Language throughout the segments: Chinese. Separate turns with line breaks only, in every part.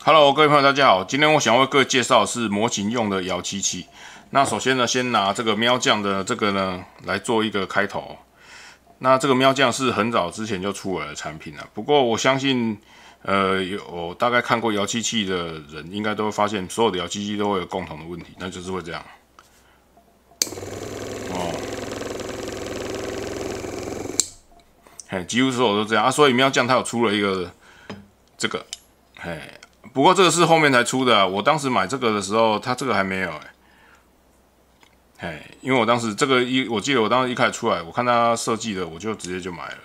Hello，各位朋友，大家好。今天我想为各位介绍的是模型用的摇漆器。那首先呢，先拿这个喵酱的这个呢来做一个开头。那这个喵酱是很早之前就出来的产品了，不过我相信，有大概看过摇漆器的人，应该都会发现，所有的摇漆器都会有共同的问题，那就是会这样。几乎所有都这样啊。所以喵酱它有出了一个这个，不过这个是后面才出的啊。我当时买这个的时候，它这个还没有因为我当时这个我记得我当时一开始出来，我看它设计的，我就直接就买了。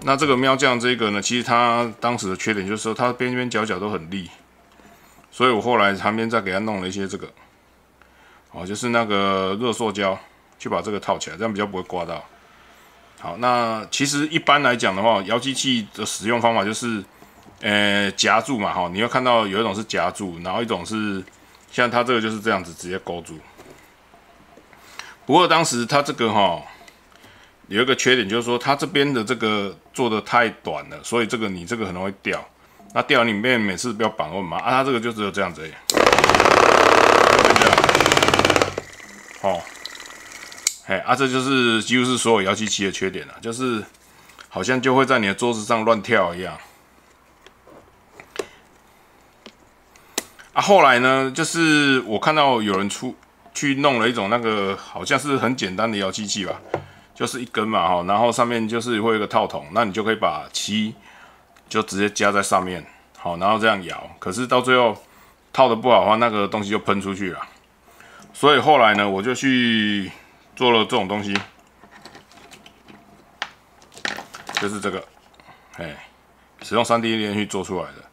那这个喵酱这个呢，其实它当时的缺点就是说它边边角角都很利，所以我后来旁边再给它弄了一些这个，就是那个热塑胶，去把这个套起来，这样比较不会刮到。好，那其实一般来讲的话，摇漆器的使用方法就是，夹住嘛，你会看到有一种是夹住，然后一种是像它这个就是这样子直接勾住。不过当时它这个有一个缺点，就是说它这边的这个做的太短了，所以你这个很容易掉。那掉里面每次不要绑很麻啊，它这个就只有这样子而已，这就是几乎是所有摇漆器的缺点了，就是好像就会在你的桌子上乱跳一样。后来呢，就是我看到有人去弄了一种那个好像是很简单的摇漆器吧，就是一根嘛然后上面就是会有一个套筒，那你就可以把漆就直接加在上面，然后这样摇。可是到最后套的不好的话，那个东西就喷出去了。所以后来呢，我就去做了这种东西，就是这个，使用 3D 链去做出来的。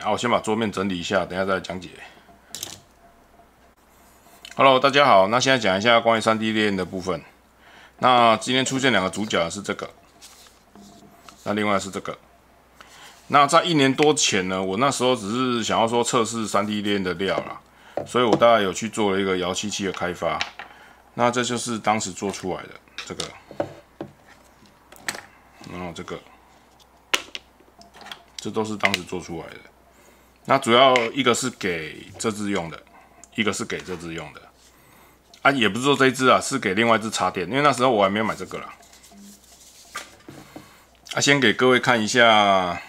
我先把桌面整理一下，等一下再来讲解。Hello， 大家好。那现在讲一下关于 3D 链的部分。那今天出现两个主角是这个，那另外是这个。那在1年多前呢，我那时候只是想要说测试 3D 链的料啦，所以我大概有去做了一个摇漆器的开发。那这就是当时做出来的这个，然后这都是当时做出来的。那主要一个是给这支用的，一个是给这支用的。也不是说这一支是给另外一支插电，因为那时候我还没有买这个啦。先给各位看一下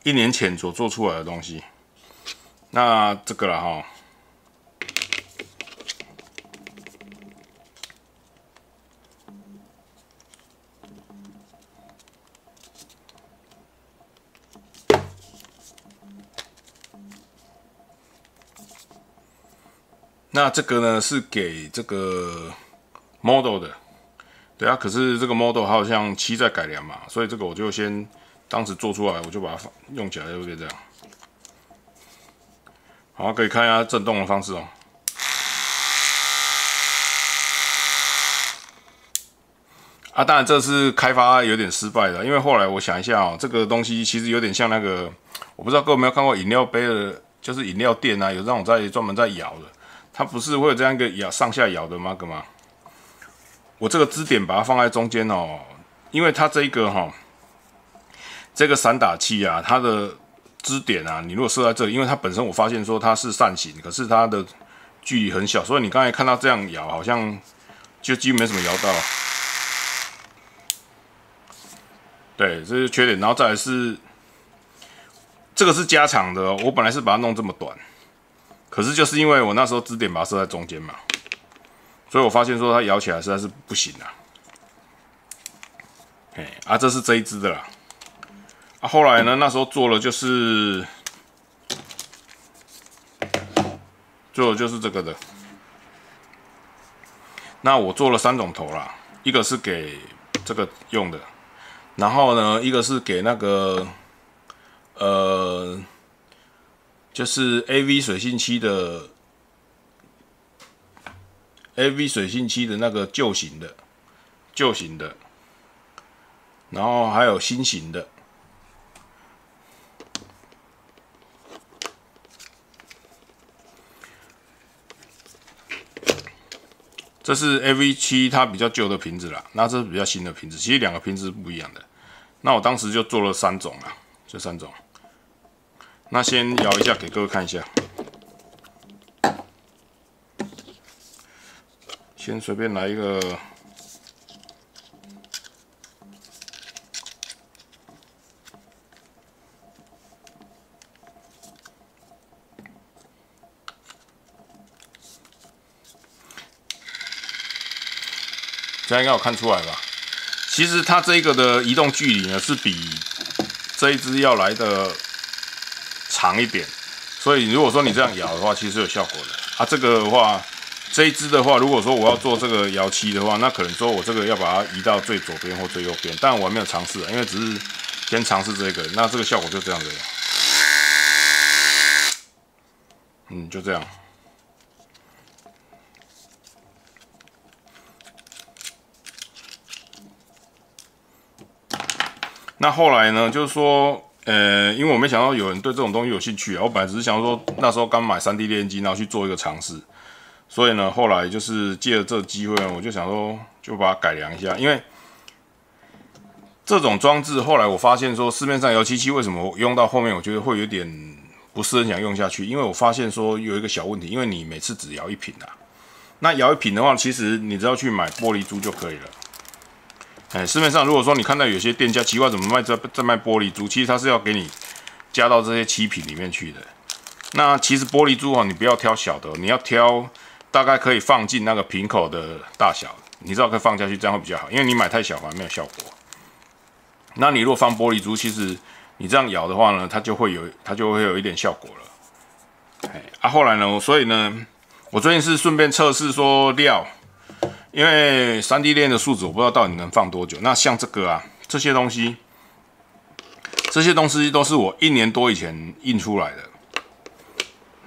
1年前所做出来的东西。那这个啦那这个呢是给这个 model 的，对啊，可是这个 model 好像漆在改良嘛，所以这个我就先当时做出来，我就把它用起来，就可以这样。好，可以看一下震动的方式当然这是开发有点失败的，因为后来我想一下这个东西其实有点像那个，我不知道各位有没有看过饮料杯的，就是饮料店有那种专门在摇的。它不是会有这样一个上下摇的吗？我这个支点把它放在中间因为它这个散打器它的支点你如果设在这里，因为它本身我发现说它是扇形，可是它的距离很小，所以你刚才看到这样摇，好像就几乎没什么摇到。对，这是缺点。然后再来是这个是加长的我本来是把它弄这么短。可是就是因为我那时候支点把它设在中间嘛，所以我发现说它摇起来实在是不行这是这一支的啦。后来呢，那时候做了就是这个的。那我做了3种头啦，一个是给这个用的，然后呢，一个是给那个就是 AV 水性漆的那个旧型的，然后还有新型的。这是 AV7它比较旧的瓶子啦，那这是比较新的瓶子，其实2个瓶子是不一样的。那我当时就做了3种啦，这3种。那先摇一下给各位看一下，先随便来一个。这样应该有看出来吧？其实它这个的移动距离呢，是比这一支要来的长一点，所以如果说你这样摇的话，其实是有效果的啊。这个的话，这一支的话，如果说我要做这个摇漆的话，那可能说我这个要把它移到最左边或最右边，但我还没有尝试，因为只是先尝试这个，那这个效果就这样子。就这样。那后来呢，就是说，因为我没想到有人对这种东西有兴趣啊。我本来只是想说，那时候刚买3D 列印机，然后去做一个尝试。所以呢，后来就是借着这个机会呢，我就想说，就把它改良一下。因为这种装置，后来我发现说，市面上摇漆器为什么用到后面，我觉得会有点不是很想用下去。因为我发现说有一个小问题，因为你每次只摇一瓶啊。那摇一瓶的话，其实你只要去买玻璃珠就可以了。市面上如果说你看到有些店家奇怪怎么在卖玻璃珠，其实它是要给你加到这些漆品里面去的。那其实玻璃珠你不要挑小的，你要挑大概可以放进那个瓶口的大小，你知道可以放下去，这样会比较好。因为你买太小反而没有效果。那你如果放玻璃珠，其实你这样摇的话呢，它就会有一点效果了。后来呢，所以呢，我最近是顺便测试说料。因为3D 列印的树脂我不知道到底能放多久。那像这个啊，这些东西都是我1年多以前印出来的。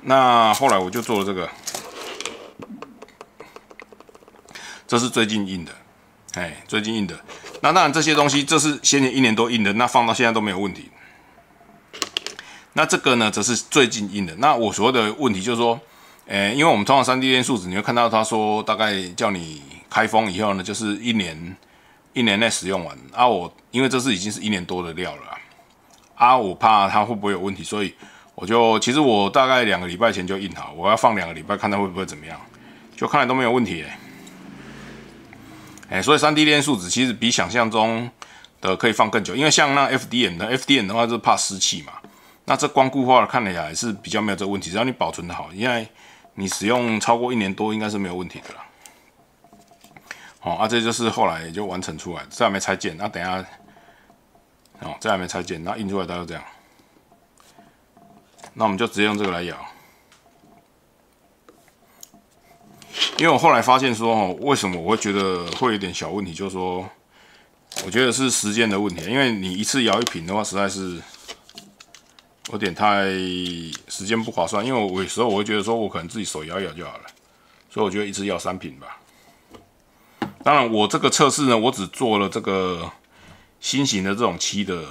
那后来我就做了这个，这是最近印的，最近印的。那当然这些东西这是先前1年多印的，那放到现在都没有问题。那这个呢，则是最近印的。那我所谓的问题就是说，因为我们通常3D 列印树脂，你会看到他说大概叫你开封以后呢，就是一年内使用完啊。因为这是已经是1年多的料了啊，我怕它会不会有问题，所以其实我大概2个礼拜前就印好，我要放2个礼拜看它会不会怎么样，就看来都没有问题所以3D 列印树脂其实比想象中的可以放更久，因为像那 FDM 的话就是怕湿气嘛，那这光固化的看起来是比较没有这个问题，只要你保存的好，因为你使用超过1年多应该是没有问题的啦。这就是后来就完成出来，这还没拆件，那等一下，这还没拆件，那印出来大概这样。那我们就直接用这个来摇，因为我后来发现说，为什么我会觉得会有点小问题，就是说，我觉得是时间的问题，因为你一次摇一瓶的话，实在是有点太时间不划算，因为我有时候我会觉得说我可能自己手摇一摇就好了，所以我觉得一次摇3瓶吧。当然，我这个测试呢，我只做了这个新型的这种漆的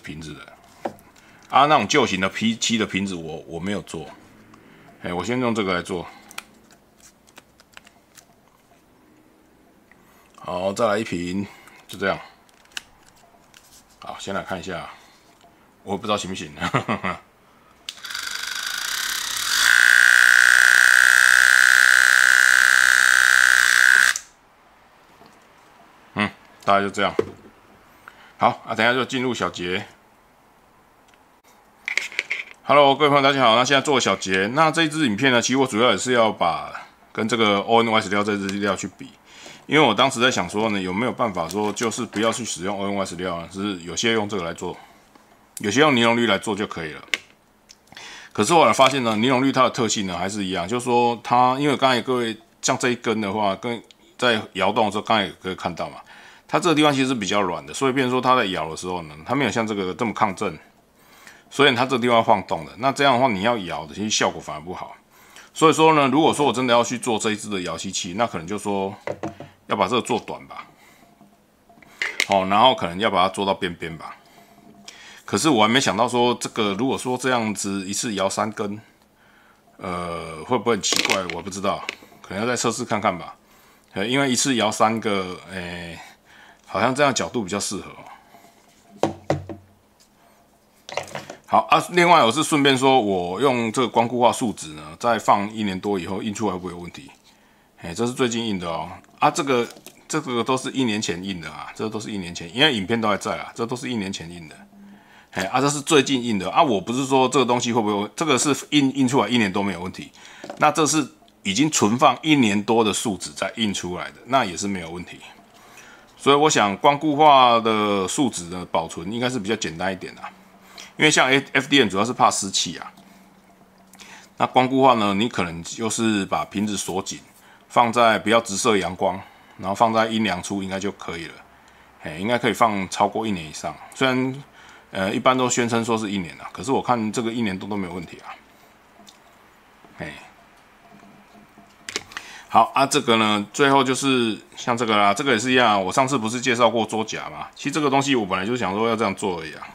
瓶子的那种旧型的漆的瓶子我没有做。我先用这个来做。好，再来一瓶，就这样。好，先来看一下，我不知道行不行。大概就这样。好等一下就进入小节。Hello， 各位朋友，大家好。那现在做小节。那这一支影片呢，其实我主要也是要把跟这个 ONYS 料这支料去比，因为我当时在想说呢，有没有办法说就是不要去使用 ONYS 料呢？是有些用这个来做，有些用尼龙滤来做就可以了。可是后来发现呢，尼龙滤它的特性呢还是一样，就是说它因为刚才各位像这一根的话，跟在摇动的时候，刚才也可以看到嘛。它这个地方其实是比较软的，所以变成说它在摇的时候呢，它没有像这个这么抗震，所以它这个地方晃动的。那这样的话，你要摇的，其实效果反而不好。所以说呢，如果说我真的要去做这一支的摇漆器，那可能就说要把这个做短吧，然后可能要把它做到边边吧。可是我还没想到说这个，如果说这样子一次摇3根，会不会很奇怪？我不知道，可能要再测试看看吧。因为一次摇3个，好像这样角度比较适合。好啊，另外我是顺便说，我用这个光固化树脂呢，再放1年多以后印出来会不会有问题？这是最近印的哦。啊，这个都是1年前印的啊，这都是1年前，因为影片都还在啊，这都是1年前印的。这是最近印的啊。我不是说这个东西会不会，这个是印出来1年多没有问题，那这是已经存放1年多的树脂再印出来的，那也是没有问题。所以我想光固化的树脂的保存应该是比较简单一点啊，因为像 FDM 主要是怕湿气啊。那光固化呢，你可能就是把瓶子锁紧，放在不要直射阳光，然后放在阴凉处应该就可以了。应该可以放超过1年以上。虽然一般都宣称说是1年啊，可是我看这个1年多都没有问题啊。好啊，这个呢，最后就是像这个啦，这个也是一样。我上次不是介绍过桌夹嘛？其实这个东西我本来就想说要这样做而已啊。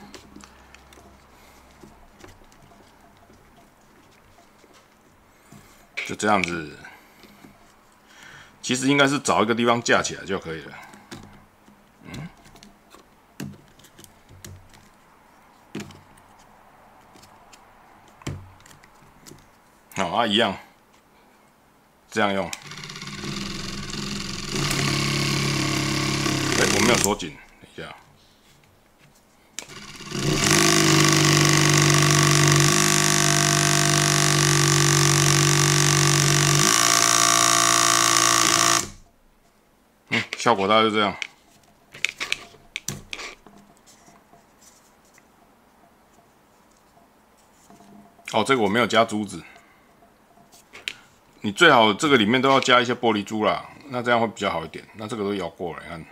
就这样子，其实应该是找一个地方架起来就可以了。好啊，一样，这样用。我没有锁紧，等一下。效果大概就这样。哦，这个我没有加珠子，你最好这个里面都要加一些玻璃珠啦，那这样会比较好一点。那这个都摇过了，你看，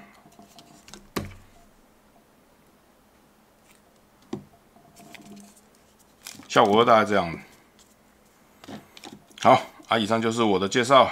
效果大概这样。好啊，以上就是我的介绍。